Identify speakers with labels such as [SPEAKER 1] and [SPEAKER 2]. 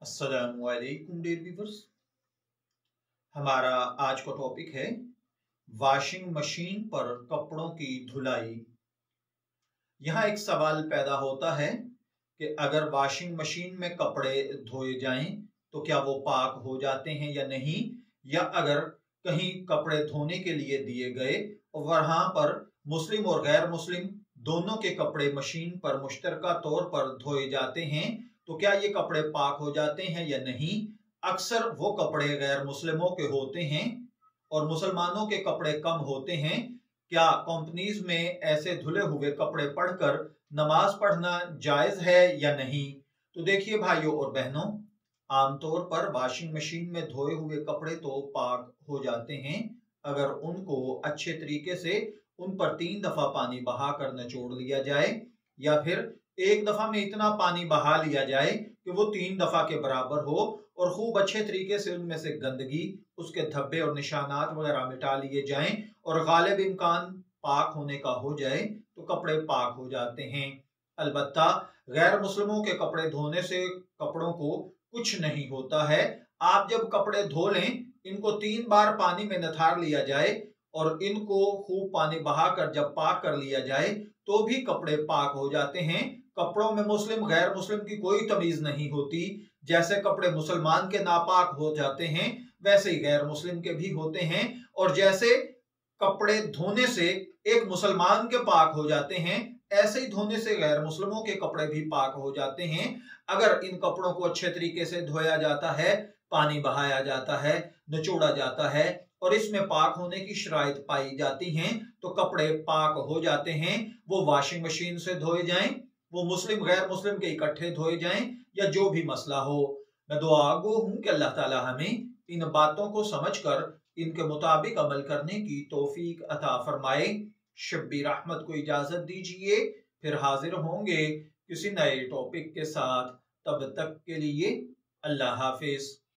[SPEAKER 1] अस्सलामु अलैकुम dear viewers. हमारा आज का टॉपिक है वॉशिंग मशीन पर कपड़ों की धुलाई। यहाँ एक सवाल पैदा होता है कि अगर वॉशिंग मशीन में कपड़े धोए जाएं तो क्या वो पाक हो जाते हैं या नहीं, या अगर कहीं कपड़े धोने के लिए दिए गए और वहां पर मुस्लिम और गैर मुस्लिम दोनों के कपड़े मशीन पर मुश्तरका तौर पर धोए जाते हैं तो क्या ये कपड़े पाक हो जाते हैं या नहीं। अक्सर वो कपड़े गैर मुस्लिमों के होते हैं और मुसलमानों के कपड़े कम होते हैं। क्या कंपनीज में ऐसे धुले हुए कपड़े पढ़कर नमाज पढ़ना जायज है या नहीं। तो देखिए भाइयों और बहनों, आमतौर पर वॉशिंग मशीन में धोए हुए कपड़े तो पाक हो जाते हैं अगर उनको अच्छे तरीके से उन पर 3 दफा पानी बहाकर निचोड़ लिया जाए, या फिर एक दफा में इतना पानी बहा लिया जाए कि वो 3 दफा के बराबर हो और खूब अच्छे तरीके से उनमें से गंदगी, उसके धब्बे और निशानात वगैरह मिटा लिए जाएं और गालिब इम्कान पाक होने का हो जाए तो कपड़े पाक हो जाते हैं। अलबत्ता गैर मुस्लिमों के कपड़े धोने से कपड़ों को कुछ नहीं होता है। आप जब कपड़े धो लें, इनको 3 बार पानी में नथार लिया जाए और इनको खूब पानी बहाकर जब पाक कर लिया जाए तो भी कपड़े पाक हो जाते हैं। कपड़ों में मुस्लिम गैर मुस्लिम की कोई तमीज नहीं होती। जैसे कपड़े मुसलमान के नापाक हो जाते हैं वैसे ही गैर मुस्लिम के भी होते हैं, और जैसे कपड़े धोने से एक मुसलमान के पाक हो जाते हैं ऐसे ही धोने से गैर मुस्लिमों के कपड़े भी पाक हो जाते हैं अगर इन कपड़ों को अच्छे तरीके से धोया जाता है, पानी बहाया जाता है, निचोड़ा जाता है और इसमें पाक होने की शराइत पाई जाती हैं तो कपड़े पाक हो जाते हैं। वो वॉशिंग मशीन से धोए जाएं, वो मुस्लिम गैर मुस्लिम के इकट्ठे धोए जाएं, या जो भी मसला हो। मैं दुआगो हूं कि अल्लाह ताला हमें इन बातों को समझकर इनके मुताबिक अमल करने की तौफीक अता फरमाए। शब्बीर अहमद को इजाजत दीजिए, फिर हाजिर होंगे किसी नए टॉपिक के साथ। तब तक के लिए अल्लाह हाफिज।